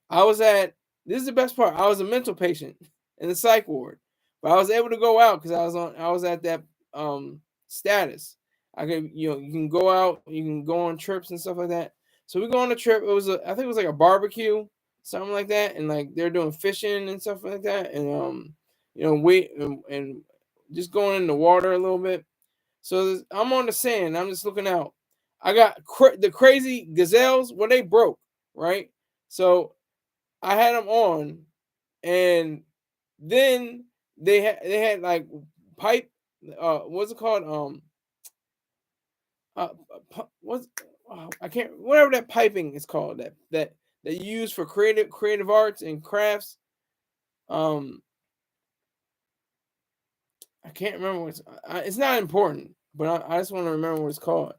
I was at this is the best part. I was a mental patient in the psych ward, but I was able to go out because I was at that status. I could you can go out, you can go on trips and stuff like that. So we go on a trip. I think it was like a barbecue, something like that, and like they're doing fishing and stuff like that, and we and just going in the water a little bit. So I'm on the sand. I'm just looking out. I got the crazy gazelles. Well, they broke, right? So I had them on, and then they had like pipe. What's it called? What's I can't whatever that piping is called that you use for creative arts and crafts. Um, I can't remember it's not important, but I just want to remember what it's called.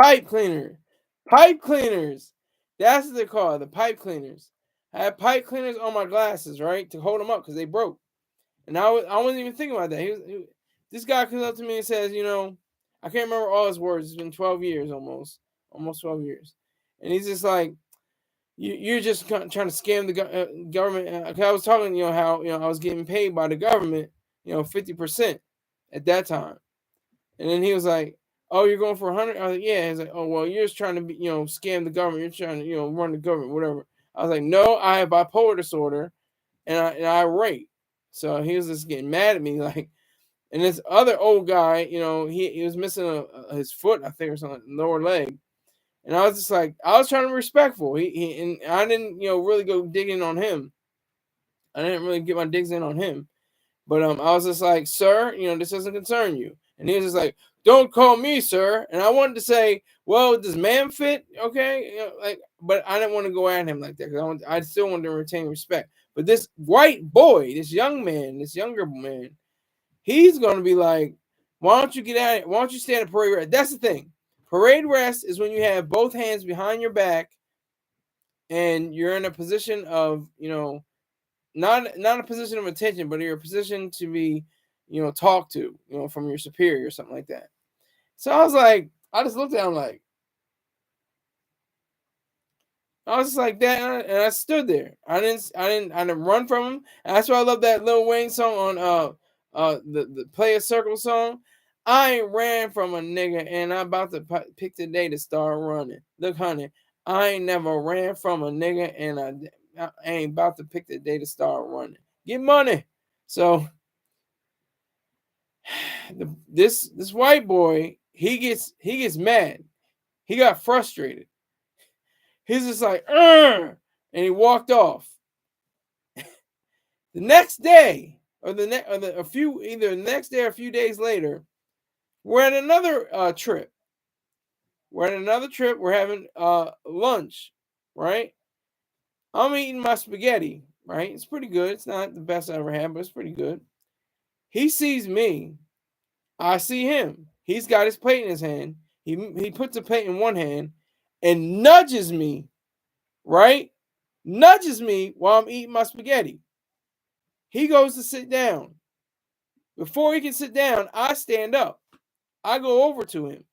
Pipe cleaner. Pipe cleaners. That's what they're called, the pipe cleaners. I had pipe cleaners on my glasses, right, to hold them up because they broke. And I wasn't even thinking about that. This guy comes up to me and says, I can't remember all his words. It's been 12 years almost 12 years. And he's just like, you're just trying to scam the government. I was talking, how I was getting paid by the government, 50% at that time. And then he was like, "Oh, you're going for 100?" I was like, "Yeah." He's like, "Oh, well, you're just trying to scam the government. You're trying to, run the government, whatever." I was like, "No, I have bipolar disorder, and I rate." So he was just getting mad at me, like. And this other old guy, he was missing his foot, I think, or something, lower leg. And I was just like, I was trying to be respectful. And I didn't, really go digging on him. I didn't really get my digs in on him. But I was just like, "Sir, this doesn't concern you." And he was just like, "Don't call me sir." And I wanted to say, "Well, does man fit?" Okay, but I didn't want to go at him like that because I still wanted to retain respect. But this white boy, this younger man, he's gonna be like, "Why don't you get out? Why don't you stand at parade rest?" That's the thing. Parade rest is when you have both hands behind your back and you're in a position of, not a position of attention, but you're a position to be, talked to, from your superior or something like that. So I was like, I just looked at him like, I was just like that, and I stood there. I didn't run from him. And that's why I love that Lil Wayne song on the Play a Circle song. I ain't ran from a nigga, and I'm about to pick the day to start running. Look, honey, I ain't never ran from a nigga, and I ain't about to pick the day to start running. Get money. So this white boy, he gets mad. He got frustrated. He's just like, "Ugh," and he walked off. The next day, or a few, either the next day or a few days later, we're at another trip. We're at another trip. We're having lunch, right? I'm eating my spaghetti, right? It's pretty good. It's not the best I ever had, but it's pretty good. He sees me. I see him. He's got his plate in his hand. He puts a plate in one hand and nudges me, right? Nudges me while I'm eating my spaghetti. He goes to sit down. Before he can sit down, I stand up. I go over to him.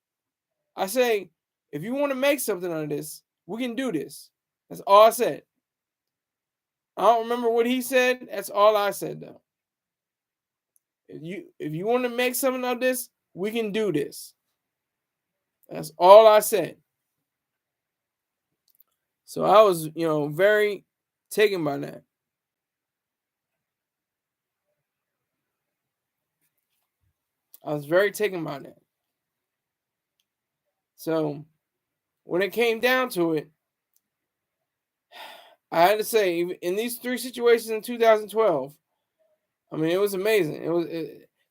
I say, "If you want to make something out of this, we can do this." That's all I said. I don't remember what he said. That's all I said though. If you want to make something out of this, we can do this. That's all I said. So I was, very taken by that. I was very taken by that. So when it came down to it, I had to say, in these 3 situations in 2012, I mean, it was amazing. It was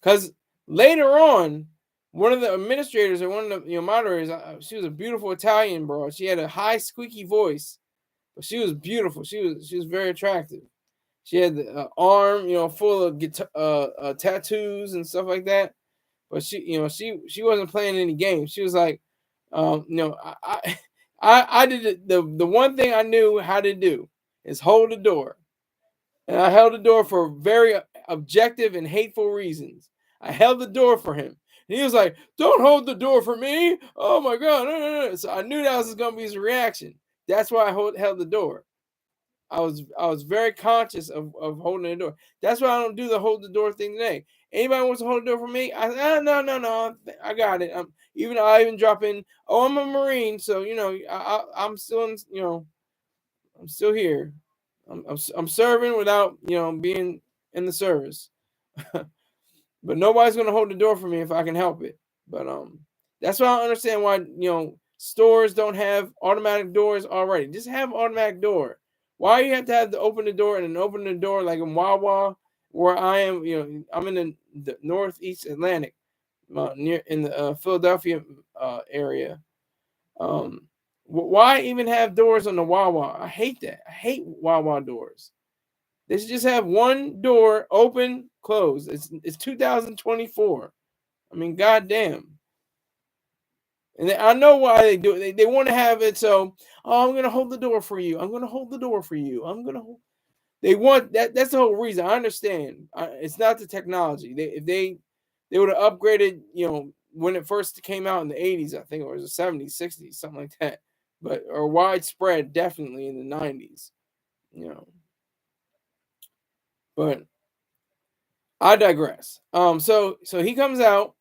because later on, one of the administrators or one of the moderators, she was a beautiful Italian broad. She had a high, squeaky voice, but she was beautiful. She was very attractive. She had the arm, full of guitar, tattoos and stuff like that. But she wasn't playing any games. She was like, I did the one thing I knew how to do is hold the door. And I held the door for very objective and hateful reasons. I held the door for him. And he was like, "Don't hold the door for me." Oh my God. No. So I knew that was going to be his reaction. That's why I held the door. I was very conscious of holding the door. That's why I don't do the hold the door thing today. Anybody wants to hold the door for me? No. I got it. I even drop in. Oh, I'm a Marine, so I'm still in. I'm still here. I'm serving without being in the service. But nobody's gonna hold the door for me if I can help it. But that's why I don't understand why stores don't have automatic doors already. Just have automatic door. Why you have to have to open the door and then open the door like in Wawa where I am? I'm in the Northeast Atlantic, near in the Philadelphia area. Why even have doors on the Wawa? I hate that. I hate Wawa doors. They should just have one door open, closed. It's 2024. I mean, goddamn. And I know why they do it. They want to have it so. Oh, I'm gonna hold the door for you. I'm gonna hold the door for you. I'm gonna hold. They want that. That's the whole reason. I understand. It's not the technology. If they would have upgraded. When it first came out in the 80s, I think, or it was the 70s, 60s, something like that. But or widespread, definitely in the 90s. But I digress. So he comes out.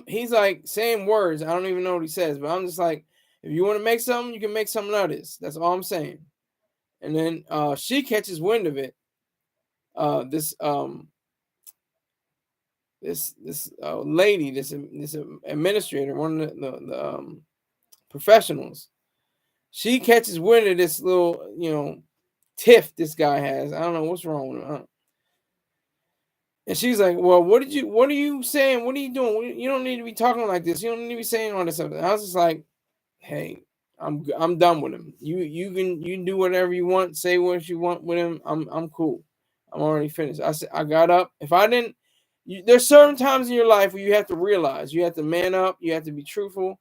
He's like saying words. I don't even know what he says, but I'm just like, if you want to make something, you can make something of this. That's all I'm saying. And then she catches wind of it. This lady, this administrator, one of the professionals, she catches wind of this little tiff this guy has. I don't know what's wrong with him. And she's like, "Well, what are you saying? What are you doing? You don't need to be talking like this. You don't need to be saying all this stuff." And I was just like, "Hey, I'm done with him. You can do whatever you want, say what you want with him. I'm cool. I'm already finished." I said, I got up. If I didn't, there's certain times in your life where you have to realize, you have to man up, you have to be truthful.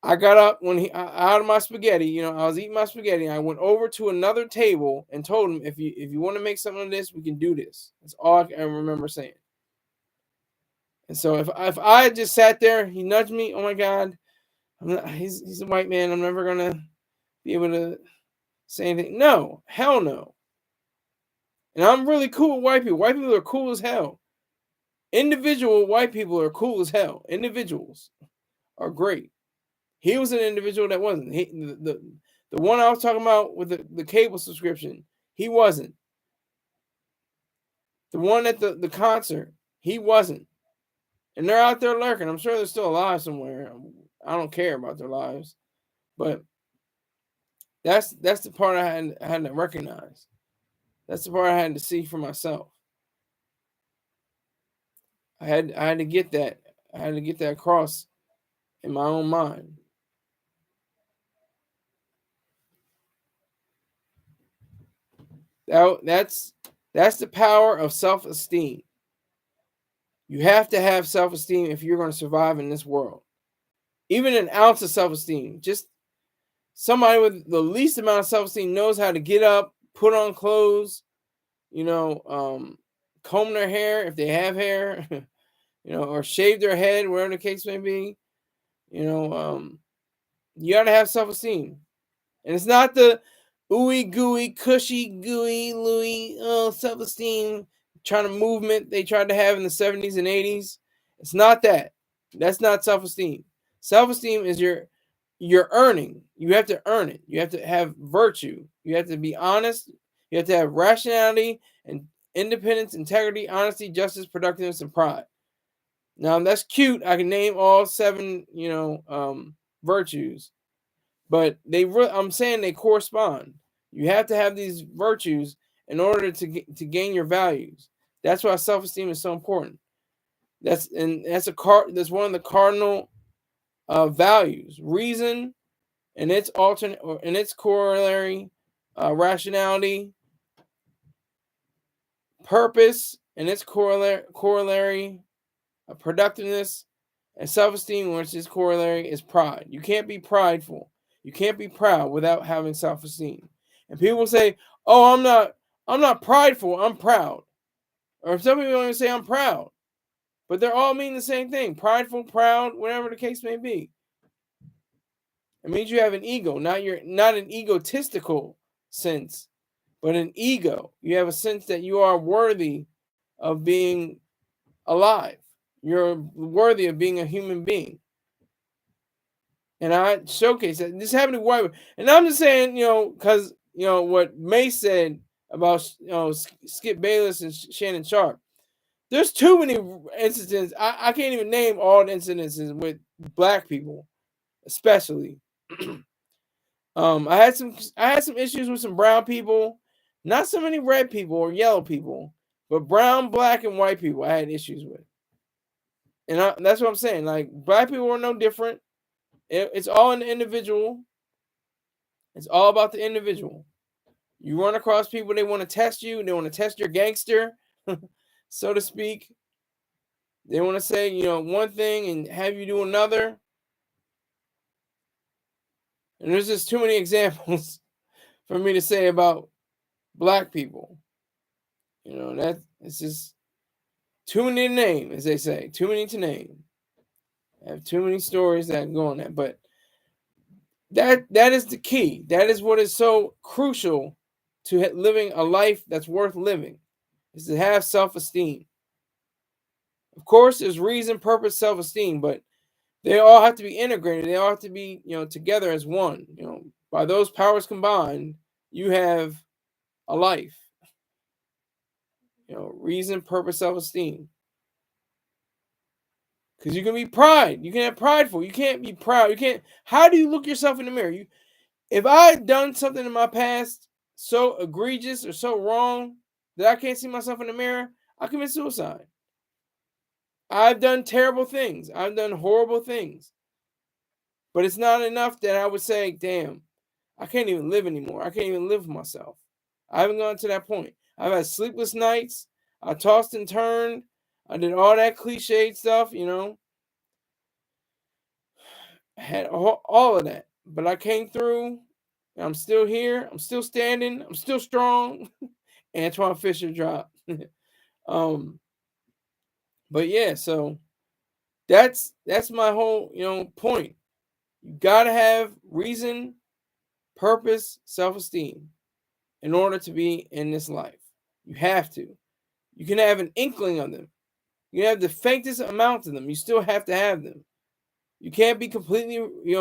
I got up when out of my spaghetti. I was eating my spaghetti. I went over to another table and told him, if you want to make something of this, we can do this. That's all I can remember saying. And so if I had just sat there, he nudged me. Oh my God, he's a white man. I'm never gonna be able to say anything. No, hell no. And I'm really cool with white people. White people are cool as hell. Individual white people are cool as hell. Individuals are great. He was an individual that wasn't. The one I was talking about with the cable subscription, he wasn't. The one at the concert, he wasn't. And they're out there lurking. I'm sure they're still alive somewhere. I don't care about their lives. But that's the part I had to recognize. That's the part I had to see for myself. I had to get that. I had to get that across in my own mind. That's the power of self-esteem. You have to have self-esteem if you're going to survive in this world. Even an ounce of self-esteem. Just somebody with the least amount of self-esteem knows how to get up, put on clothes, comb their hair if they have hair, or shave their head, whatever the case may be. You got to have self-esteem. And it's not the ooey gooey, cushy, gooey, Louie, self-esteem trying to movement they tried to have in the 70s and 80s. It's not that. That's not self-esteem. Self-esteem is you're earning. You have to earn it. You have to have virtue. You have to be honest. You have to have rationality and independence, integrity, honesty, justice, productiveness, and pride. Now that's cute. I can name all 7, virtues, but I'm saying they correspond. You have to have these virtues in order to gain your values. That's why self-esteem is so important. That's one of the cardinal values. Reason and its alternate or in its corollary, rationality, purpose and its corollary, productiveness, and self-esteem, which is corollary, is pride. You can't be prideful. You can't be proud without having self-esteem. And people say, "Oh, I'm not prideful. I'm proud." Or some people don't even say I'm proud, but they're all mean the same thing: prideful, proud, whatever the case may be. It means you have an ego, not an egotistical sense, but an ego. You have a sense that you are worthy of being alive. You're worthy of being a human being. And I showcase that. This happened to white. And I'm just saying, because what May said about Skip Bayless and Shannon Sharpe. There's too many incidents. I can't even name all the incidences with black people, especially. I had some issues with some brown people, not so many red people or yellow people, but brown, black, and white people I had issues with. And that's what I'm saying. Like, black people are no different. It's all in the individual. It's all about the individual. You run across people, they want to test you. They want to test your gangster, so to speak. They want to say, one thing and have you do another. And there's just too many examples for me to say about black people. That it's just too many to name, as they say. Too many to name. I have too many stories that go on that. But that is the key. That is what is so crucial to living a life that's worth living, is to have self-esteem. Of course, there's reason, purpose, self-esteem, but they all have to be integrated. They all have to be, together as one. By those powers combined, you have a life. Reason, purpose, self-esteem. Because you can be pride. You can have prideful. You can't be proud. You can't. How do you look yourself in the mirror? If I had done something in my past so egregious or so wrong that I can't see myself in the mirror, I commit suicide. I've done terrible things. I've done horrible things. But it's not enough that I would say, damn, I can't even live anymore. I can't even live with myself. I haven't gone to that point. I've had sleepless nights. I tossed and turned. I did all that cliched stuff, I had all of that. But I came through. I'm still here. I'm still standing. I'm still strong. Antoine Fisher dropped. But yeah, so that's my whole, point. You gotta have reason, purpose, self-esteem in order to be in this life. You have to. You can have an inkling of them. You can have the faintest amount of them. You still have to have them. You can't be completely,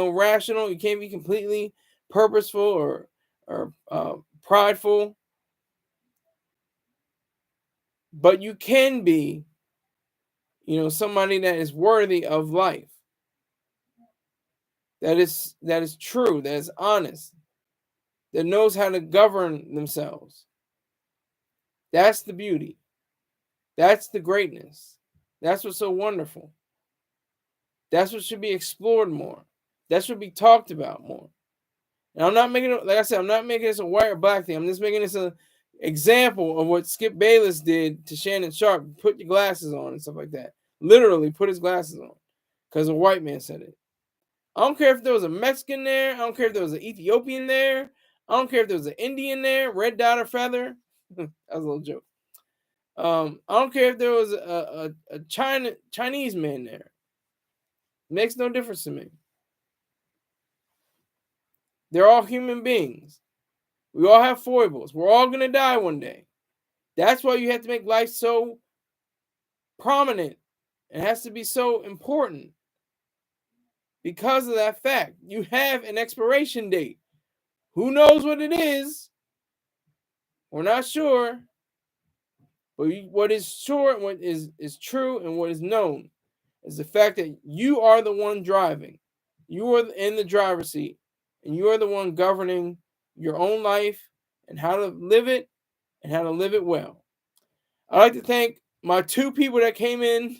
rational. You can't be completely purposeful or prideful. But you can be, somebody that is worthy of life. That is true. That is honest. That knows how to govern themselves. That's the beauty. That's the greatness. That's what's so wonderful. That's what should be explored more. That should be talked about more. And I'm not making it, like I said, I'm not making this a white or black thing. I'm just making this an example of what Skip Bayless did to Shannon Sharpe. Put your glasses on and stuff like that. Literally put his glasses on because a white man said it. I don't care if there was a Mexican there. I don't care if there was an Ethiopian there. I don't care if there was an Indian there, red dot or feather. That was a little joke. I don't care if there was a Chinese man there. Makes no difference to me. They're all human beings. We all have foibles. We're all going to die one day. That's why you have to make life so prominent. It has to be so important. Because of that fact, you have an expiration date. Who knows what it is? We're not sure, but what is sure and what is true and what is known is the fact that you are the one driving. You are in the driver's seat, and you are the one governing your own life and how to live it and how to live it well. I'd like to thank my two people that came in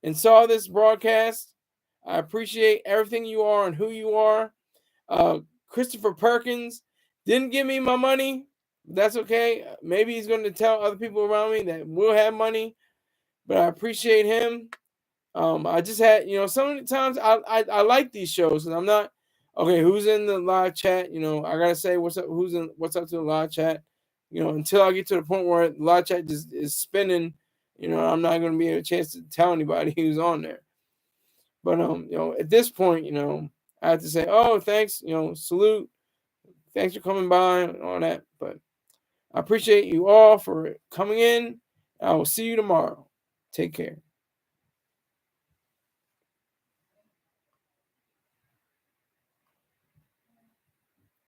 and saw this broadcast. I appreciate everything you are and who you are. Christopher Perkins didn't give me my money. That's okay. Maybe he's going to tell other people around me that we'll have money, but I appreciate him. I just had, sometimes I like these shows, and I'm not okay. Who's in the live chat? I gotta say what's up. What's up to the live chat? Until I get to the point where the live chat just is spinning. I'm not gonna be a chance to tell anybody who's on there. But at this point, I have to say, oh, thanks. Salute. Thanks for coming by and all that. But I appreciate you all for coming in. I will see you tomorrow. Take care.